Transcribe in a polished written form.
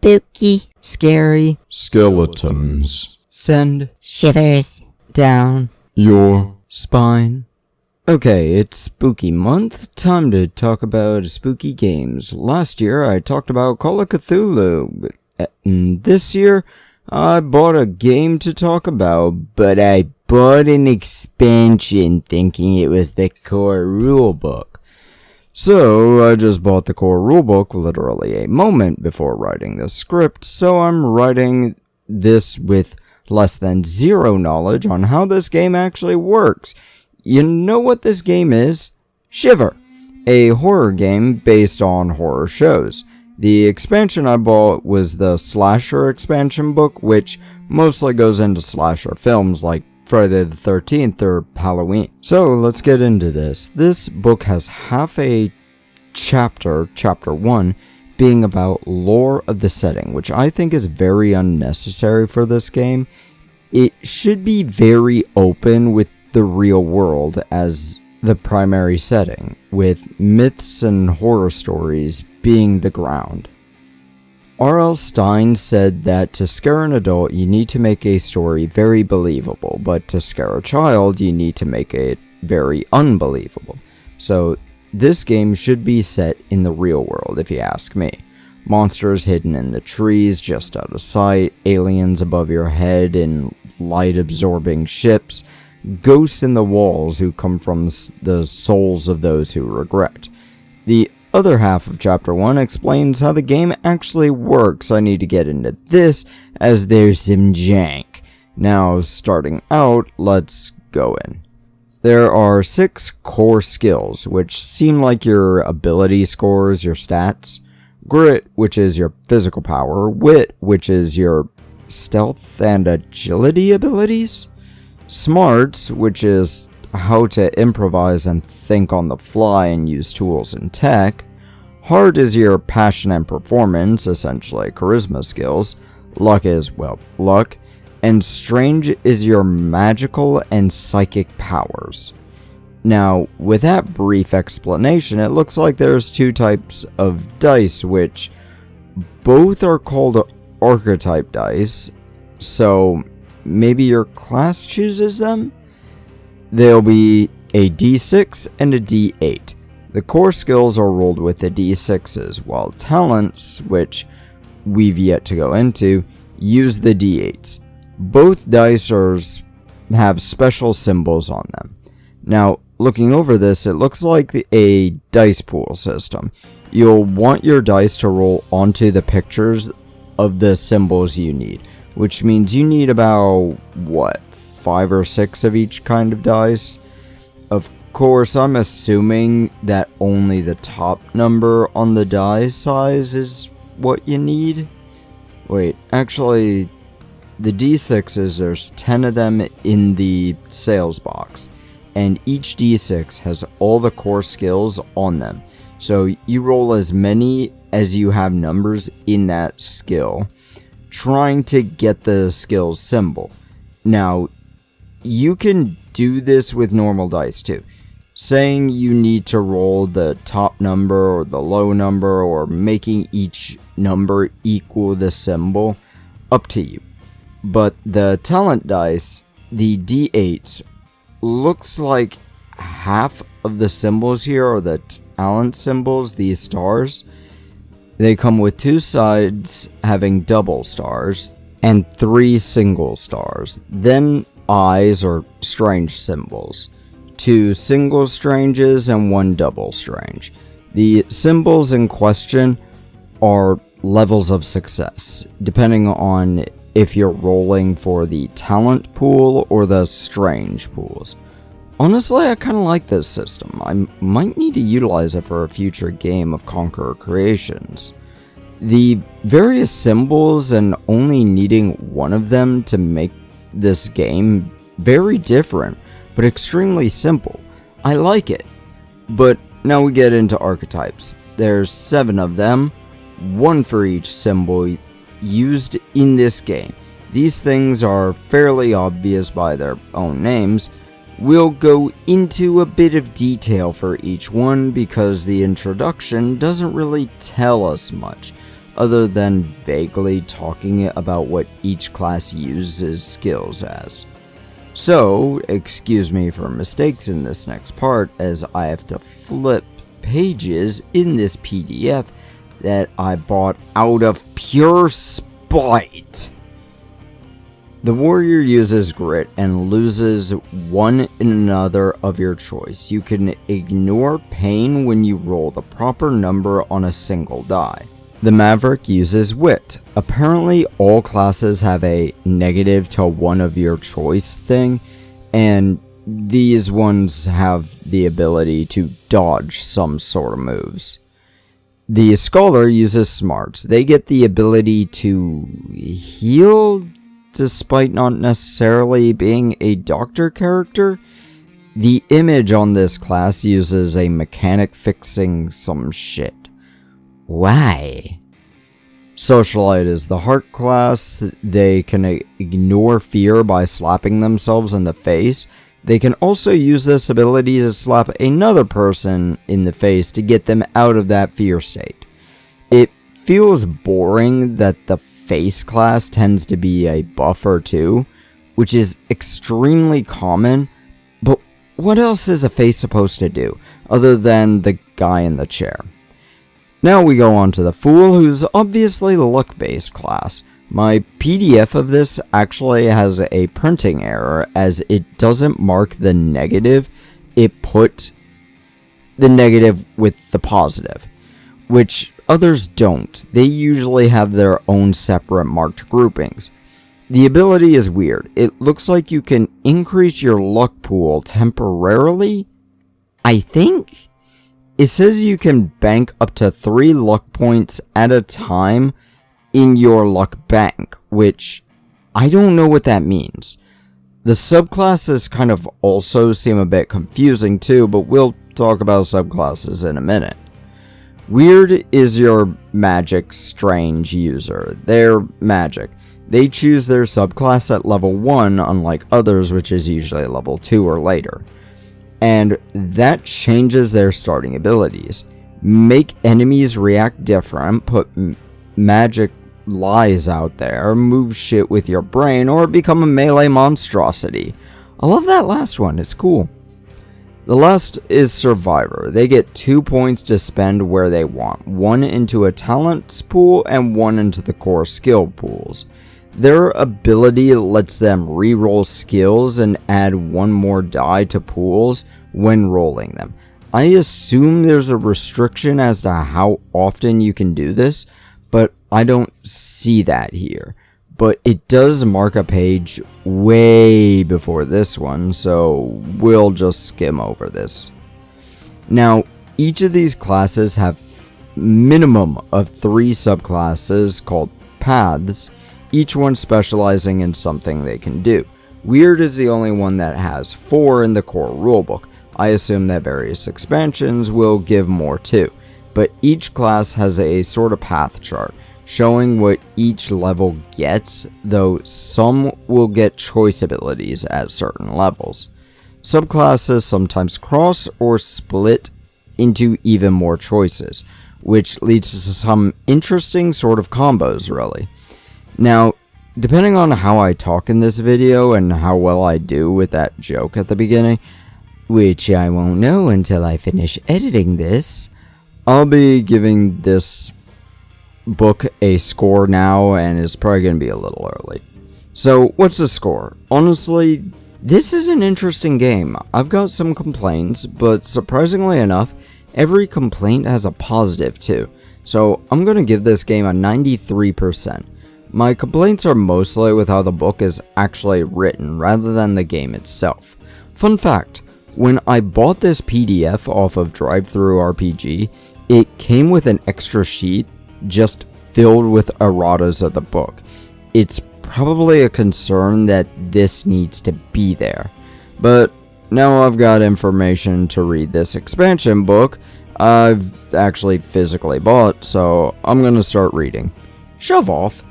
Spooky. Scary. Skeletons. Send Shivers. down Your spine. Okay, it's spooky month. Time to talk about spooky games. Last year I talked about Call of Cthulhu. And this year I bought a game to talk about, but I bought an expansion thinking it was the core rulebook. So I just bought the core rulebook literally a moment before writing the script, so I'm writing this with less than zero knowledge on how this game actually works. You know what this game is? Shiver, a horror game based on horror shows. The expansion I bought was the slasher expansion book, which mostly goes into slasher films like Friday the 13th or Halloween. So let's get into this. This book has half a chapter 1, being about lore of the setting, which I think is very unnecessary for this game. It should be very open with the real world as the primary setting, with myths and horror stories being the ground. R.L. Stine said that to scare an adult, you need to make a story very believable, but to scare a child, you need to make it very unbelievable. So, this game should be set in the real world, if you ask me. Monsters hidden in the trees, just out of sight, aliens above your head in light-absorbing ships, ghosts in the walls who come from the souls of those who regret. The other half of Chapter 1 explains how the game actually works. I need to get into this, as there's some jank. Now, starting out, let's go in. There are 6 core skills, which seem like your ability scores, your stats. Grit, which is your physical power. Wit, which is your stealth and agility abilities. Smarts, which is how to improvise and think on the fly and use tools and tech. Heart is your passion and performance, essentially charisma skills. Luck is, well, luck. And strange is your magical and psychic powers. Now, with that brief explanation, it looks like there's 2 types of dice, which both are called archetype dice, so maybe your class chooses them? There'll be a d6 and a d8. The core skills are rolled with the d6s, while talents, which we've yet to go into, use the d8s. Both dice have special symbols on them. Now, looking over this, it looks like a dice pool system. You'll want your dice to roll onto the pictures of the symbols you need, which means you need about, 5 or 6 of each kind of dice? Of course, I'm assuming that only the top number on the die size is what you need. Wait, actually, the d6s, there's 10 of them in the sales box, and each d6 has all the core skills on them. So you roll as many as you have numbers in that skill, trying to get the skill's symbol. Now, you can do this with normal dice too. Saying you need to roll the top number or the low number, or making each number equal the symbol, up to you. But the talent dice, the d8s, looks like half of the symbols here are the talent symbols, these stars. They come with 2 sides having double stars and 3 single stars. Then eyes or strange symbols. 2 single stranges and 1 double strange. The symbols in question are levels of success, depending on if you're rolling for the talent pool or the strange pools. Honestly, I kind of like this system. I might need to utilize it for a future game of Conqueror Creations. The various symbols and only needing one of them to make this game very different, but extremely simple. I like it. But now we get into archetypes. There's 7 of them, 1 for each symbol used in this game. These things are fairly obvious by their own names. We'll go into a bit of detail for each one because the introduction doesn't really tell us much. other than vaguely talking about what each class uses skills as. So, excuse me for mistakes in this next part, as I have to flip pages in this PDF that I bought out of pure spite. The warrior uses grit and loses one in another of your choice. You can ignore pain when you roll the proper number on a single die. The maverick uses wit. Apparently all classes have a negative to one of your choice thing, and these ones have the ability to dodge some sort of moves. The scholar uses smarts. They get the ability to heal despite not necessarily being a doctor character. The image on this class uses a mechanic fixing some shit. Why? Socialite is the heart class. They can ignore fear by slapping themselves in the face. They can also use this ability to slap another person in the face to get them out of that fear state. It feels boring that the face class tends to be a buffer too, which is extremely common, but what else is a face supposed to do other than the guy in the chair? Now we go on to the Fool, who's obviously the luck-based class. My PDF of this actually has a printing error, as it doesn't mark the negative, it put the negative with the positive, which others don't. They usually have their own separate marked groupings. The ability is weird. It looks like you can increase your luck pool temporarily, I think? It says you can bank up to 3 luck points at a time in your luck bank, which I don't know what that means. The subclasses kind of also seem a bit confusing too, but we'll talk about subclasses in a minute. Weird is your magic strange user. They're magic. They choose their subclass at level 1, unlike others, which is usually level 2 or later. And that changes their starting abilities. Make enemies react different, put magic lies out there, move shit with your brain, or become a melee monstrosity. I love that last one, it's cool. The last is Survivor. They get 2 points to spend where they want, 1 into a talents pool and 1 into the core skill pools. Their ability lets them re-roll skills and add 1 more die to pools when rolling them. I assume there's a restriction as to how often you can do this, but I don't see that here. But it does mark a page way before this one, so we'll just skim over this. Now, each of these classes have minimum of 3 subclasses called paths, each one specializing in something they can do. Weird is the only one that has 4 in the core rulebook. I assume that various expansions will give more too, but each class has a sort of path chart, showing what each level gets, though some will get choice abilities at certain levels. Subclasses sometimes cross or split into even more choices, which leads to some interesting sort of combos really. Now, depending on how I talk in this video and how well I do with that joke at the beginning, which I won't know until I finish editing this, I'll be giving this book a score now, and it's probably going to be a little early. So, what's the score? Honestly, this is an interesting game. I've got some complaints, but surprisingly enough, every complaint has a positive too. So, I'm going to give this game a 93%. My complaints are mostly with how the book is actually written rather than the game itself. Fun fact, when I bought this PDF off of DriveThruRPG, it came with an extra sheet just filled with erratas of the book. It's probably a concern that this needs to be there. But now I've got information to read this expansion book I've actually physically bought, so I'm gonna start reading. Shove off.